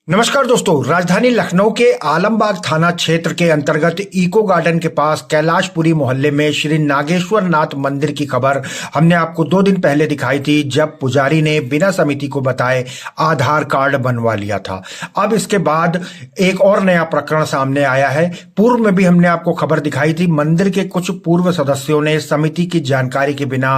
नमस्कार दोस्तों। राजधानी लखनऊ के आलमबाग थाना क्षेत्र के अंतर्गत इको गार्डन के पास कैलाशपुरी मोहल्ले में श्री नागेश्वर नाथ मंदिर की खबर हमने आपको 2 दिन पहले दिखाई थी, जब पुजारी ने बिना समिति को बताए आधार कार्ड बनवा लिया था। अब इसके बाद एक और नया प्रकरण सामने आया है। पूर्व में भी हमने आपको खबर दिखाई थी, मंदिर के कुछ पूर्व सदस्यों ने समिति की जानकारी के बिना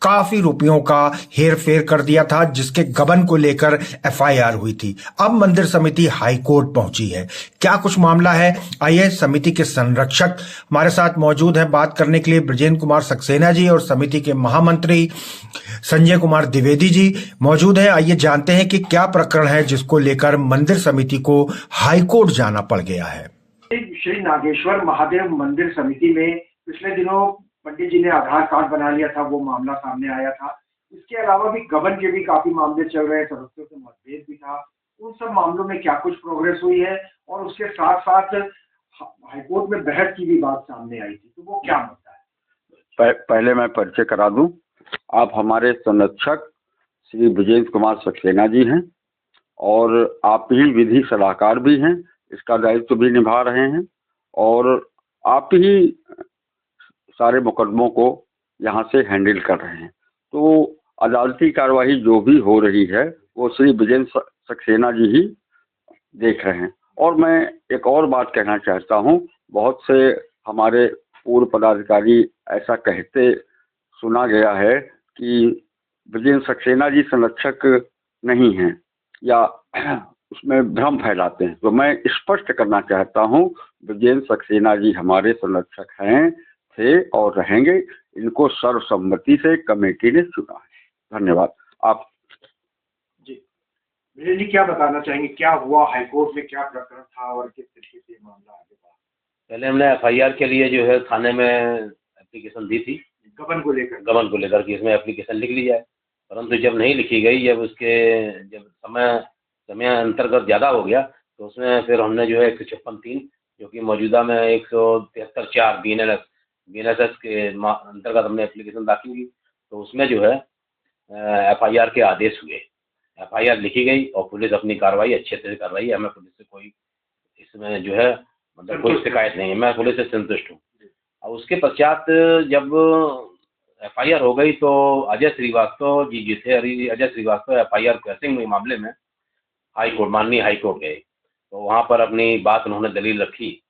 काफी रुपयों का हेर फेर कर दिया था, जिसके गबन को लेकर एफआईआर हुई थी। अब मंदिर समिति हाईकोर्ट पहुंची है। क्या कुछ मामला है, आइए समिति के संरक्षक हमारे साथ मौजूद हैं बात करने के लिए, ब्रजेंद्र कुमार सक्सेना जी और समिति के महामंत्री संजय कुमार द्विवेदी जी मौजूद हैं। आइए जानते हैं कि क्या प्रकरण है जिसको लेकर मंदिर समिति को हाईकोर्ट जाना पड़ गया है। श्री नागेश्वर महादेव मंदिर समिति में पिछले दिनों पंडित जी ने आधार कार्ड बना लिया था, वो मामला सामने आया था। इसके अलावा भी गबन के भी काफी मामले चल रहे हैं, सदस्यों से मतभेद भी था। उन सब मामलों में क्या कुछ प्रोग्रेस हुई है, और उसके साथ साथ हाईकोर्ट में बहस की भी बात सामने आई थी, तो वो क्या मुद्दा है? पहले मैं परिचय करा दूं। आप हमारे संरक्षक श्री ब्रजेंद्र कुमार सक्सेना जी हैं और आप ही विधि सलाहकार भी हैं, इसका दायित्व भी निभा रहे हैं और आप ही सारे मुकदमों को यहाँ से हैंडल कर रहे हैं। तो अदालती कार्यवाही जो भी हो रही है वो श्री ब्रजेंद्र सक्सेना जी ही देख रहे हैं। और मैं एक और बात कहना चाहता हूँ, बहुत से हमारे पूर्व पदाधिकारी ऐसा कहते सुना गया है कि ब्रजेंद्र सक्सेना जी संरक्षक नहीं हैं या उसमें भ्रम फैलाते हैं। तो मैं स्पष्ट करना चाहता हूँ, ब्रजेंद्र सक्सेना जी हमारे संरक्षक हैं, थे और रहेंगे। इनको सर्वसम्मति से कमेटी ने चुना है। धन्यवाद। आप जी क्या बताना चाहेंगे, क्या हुआ हाईकोर्ट में, क्या प्रकरण था और किस तरीके से मामला आगे बढ़ा? पहले हमने एफआईआर के लिए जो है थाने में एप्लीकेशन दी थी गबन को लेकर कि इसमें एप्लीकेशन लिख ली जाए, परंतु जब नहीं लिखी गई, जब समय अंतर्गत ज़्यादा हो गया, तो उसमें फिर हमने जो है 156(3) जो कि मौजूदा में 173(4) BNSS के अंतर्गत हमने एप्लीकेशन दाखिल की। तो उसमें जो है एफआईआर के आदेश हुए, एफआईआर लिखी गई और पुलिस अपनी कार्रवाई अच्छे से कर रही है। हमें पुलिस से कोई इसमें जो है मतलब कोई शिकायत नहीं है, मैं पुलिस से संतुष्ट हूँ। और उसके पश्चात जब एफआईआर हो गई तो अजय श्रीवास्तव जी थे, अजय श्रीवास्तव एफआईआर क्रैशिंग में मामले में माननीय हाईकोर्ट गए। तो वहाँ पर अपनी बात उन्होंने दलील रखी,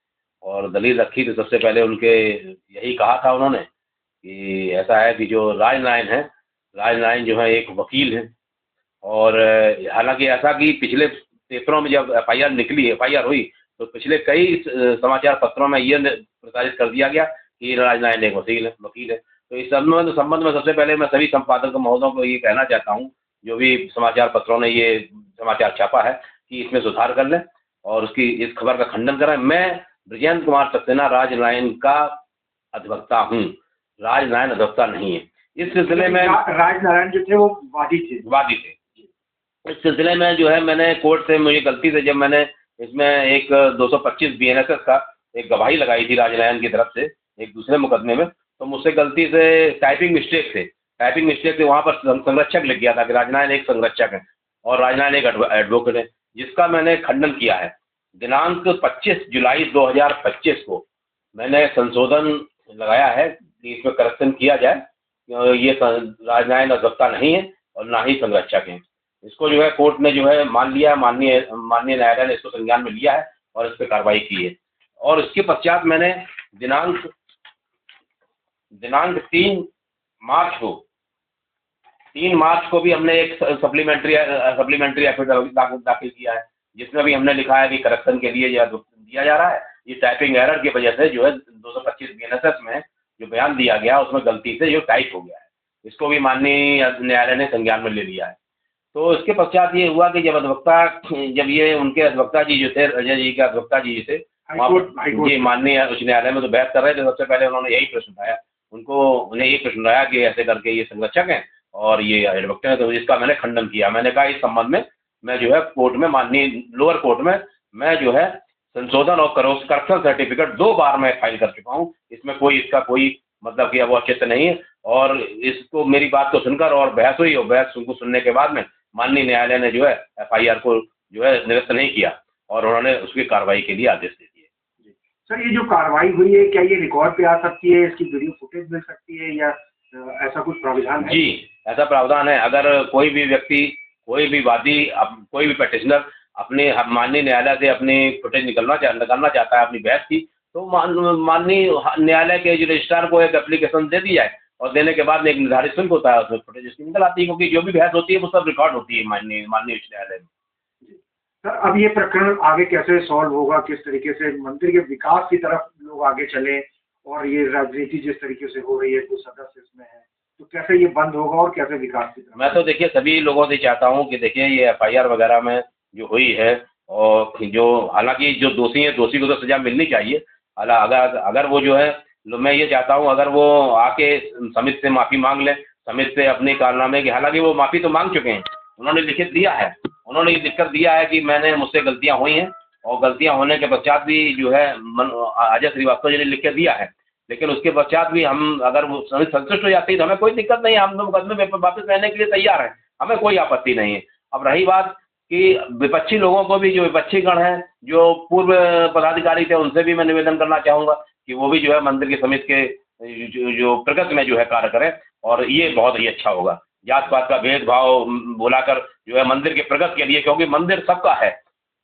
और दलील रखी तो सबसे पहले उनके यही कहा था उन्होंने कि ऐसा है कि जो राजनारायण जो है एक वकील हैं, और हालांकि ऐसा कि पिछले पेपरों में जब एफआईआर हुई तो पिछले कई समाचार पत्रों में ये प्रसारित कर दिया गया कि राजनारायण एक वकील है। तो इस संबंध में सबसे पहले मैं सभी संपादक महोदयों को ये कहना चाहता हूँ, जो भी समाचार पत्रों ने ये समाचार छापा है, कि इसमें सुधार कर लें और इस खबर का खंडन करें। मैं ब्रजेंद्र कुमार सक्सेना राजनारायण का अधिवक्ता हूँ, राजनारायण अधिवक्ता नहीं है। इस सिलसिले में राजनारायण जो थे वो वादी थे। इस सिलसिले में जो है मैंने कोर्ट से, मुझे गलती से, जब मैंने इसमें एक 225 BNSS का एक गवाही लगाई थी राजनारायण की तरफ से एक दूसरे मुकदमे में, तो मुझसे गलती से टाइपिंग मिस्टेक से वहाँ पर संरक्षक लिख गया था कि राजनारायण एक संरक्षक है और राजनारायण एक एडवोकेट है, जिसका मैंने खंडन किया है। दिनांक 25 जुलाई 2025 को मैंने संशोधन लगाया है कि इसमें करेक्शन किया जाए, ये राजनारायण अधिवक्ता नहीं है और ना ही संरक्षक है। इसको जो है कोर्ट ने जो है मान लिया, माननीय न्यायालय ने इसको संज्ञान में लिया है और इस पर कार्रवाई की है। और इसके पश्चात मैंने दिनांक 3 मार्च को भी हमने एक सप्लीमेंट्री एफिडेविट दाखिल किया है, जिसमें भी हमने लिखा है कि करेक्शन के लिए दिया जा रहा है। ये टाइपिंग एरर की वजह से जो है 225 BNSS में जो बयान दिया गया उसमें गलती से जो टाइप हो गया है, इसको भी माननीय न्यायालय ने संज्ञान में ले लिया है। तो इसके पश्चात ये हुआ कि जब ये उनके अधिवक्ता जी जो थे, अजय जी के अधिवक्ता जी थे, ये माननीय उच्च न्यायालय में तो बहस कर रहे थे, सबसे पहले उन्होंने यही प्रश्न उठाया, उन्हें यही प्रश्न उठाया कि ऐसे करके ये संरक्षक हैं और ये एडवोकेट हैं। तो इसका मैंने खंडन किया। मैंने कहा इस संबंध में मैं जो है कोर्ट में, माननीय लोअर कोर्ट में मैं जो है संशोधन और करेक्शन सर्टिफिकेट 2 बार मैं फाइल कर चुका हूँ। इसमें इसका कोई मतलब कि अब औचित्य नहीं है। और इसको, मेरी बात को सुनकर और बहस हुई, और बहस को सुनने के बाद में माननीय न्यायालय ने जो है एफआईआर को जो है निरस्त नहीं किया और उन्होंने उसकी कार्रवाई के लिए आदेश दे दिए। सर, ये जो कार्रवाई हुई है, क्या ये रिकॉर्ड पे आ सकती है? इसकी वीडियो फुटेज मिल सकती है या ऐसा कुछ प्रावधान है? जी, ऐसा प्रावधान है। अगर कोई भी व्यक्ति, कोई भी वादी, कोई भी पिटिशनर अपने माननीय न्यायालय से अपनी फुटेज निकालना चाहता है अपनी बहस की, तो माननीय न्यायालय के जो रजिस्ट्रार को एक एप्लीकेशन दे दी जाए और देने के बाद में एक निर्धारित शुल्क होता है, उसमें फुटेज उसकी निकल आती है, क्योंकि जो भी बहस होती है वो सब रिकॉर्ड होती है माननीय उच्च न्यायालय में। सर, अब ये प्रकरण आगे कैसे सॉल्व होगा? किस तरीके से मंदिर के विकास की तरफ लोग आगे चले, और ये राजनीति जिस तरीके से हो रही है, कुछ सदस्य इसमें है, तो कैसे ये बंद होगा और कैसे विकास की तरफ? मैं तो देखिए सभी लोगों से चाहता हूँ कि देखिए ये FIR वगैरह में जो हुई है, और जो हालांकि जो दोषी है, दोषी को तो सजा मिलनी चाहिए। अगर वो जो है, मैं ये चाहता हूँ अगर वो आके समिति से माफ़ी मांग लें, समिति से अपने कारनामे की, हालांकि वो माफ़ी तो मांग चुके हैं, उन्होंने लिखित दिया है, उन्होंने ये लिखकर दिया है कि मुझसे गलतियाँ हुई हैं, और गलतियाँ होने के पश्चात भी जो है अजय श्रीवास्तव जी ने लिख के दिया है, लेकिन उसके पश्चात भी हम अगर वो समिति संतुष्ट हो जाती है तो हमें कोई दिक्कत नहीं है, हम तो मुकदमे में वापस रहने के लिए तैयार हैं, हमें कोई आपत्ति नहीं है। अब रही बात कि विपक्षी लोगों को भी, जो विपक्षी गण हैं, जो पूर्व पदाधिकारी थे, उनसे भी मैं निवेदन करना चाहूँगा कि वो भी जो है मंदिर की समिति के जो प्रगति में जो है कार्य करें, और ये बहुत ही अच्छा होगा। जात पात का भेदभाव भुलाकर जो है मंदिर के प्रगति के लिए, क्योंकि मंदिर सबका है,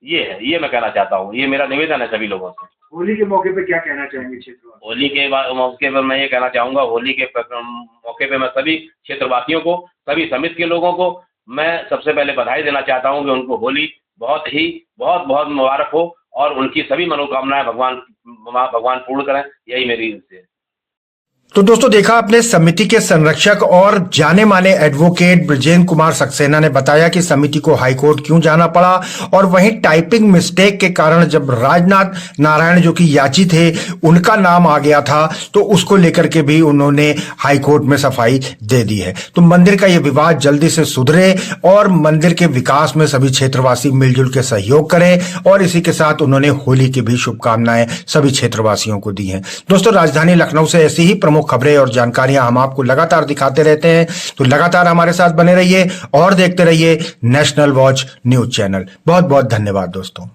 ये मैं कहना चाहता हूँ, ये मेरा निवेदन है सभी लोगों से। होली के मौके पे क्या कहना चाहेंगे क्षेत्रवासी? होली के मौके पर मैं ये कहना चाहूँगा, होली के मौके पे मैं सभी क्षेत्रवासियों को, सभी समिति के लोगों को मैं सबसे पहले बधाई देना चाहता हूँ कि उनको होली बहुत मुबारक हो, और उनकी सभी मनोकामनाएं भगवान पूर्ण करें, यही मेरी से। तो दोस्तों, देखा आपने, समिति के संरक्षक और जाने माने एडवोकेट बृजेंद्र कुमार सक्सेना ने बताया कि समिति को हाईकोर्ट क्यों जाना पड़ा, और वहीं टाइपिंग मिस्टेक के कारण जब राजनाथ नारायण जो कि याची थे उनका नाम आ गया था, तो उसको लेकर के भी उन्होंने हाईकोर्ट में सफाई दे दी है। तो मंदिर का यह विवाद जल्दी से सुधरे और मंदिर के विकास में सभी क्षेत्रवासी मिलजुल के सहयोग करें, और इसी के साथ उन्होंने होली की भी शुभकामनाएं सभी क्षेत्रवासियों को दी हैं। दोस्तों, राजधानी लखनऊ से ऐसी ही प्रमुख खबरें और जानकारियां हम आपको लगातार दिखाते रहते हैं, तो लगातार हमारे साथ बने रहिए और देखते रहिए नेशनल वॉच न्यूज चैनल। बहुत बहुत धन्यवाद दोस्तों।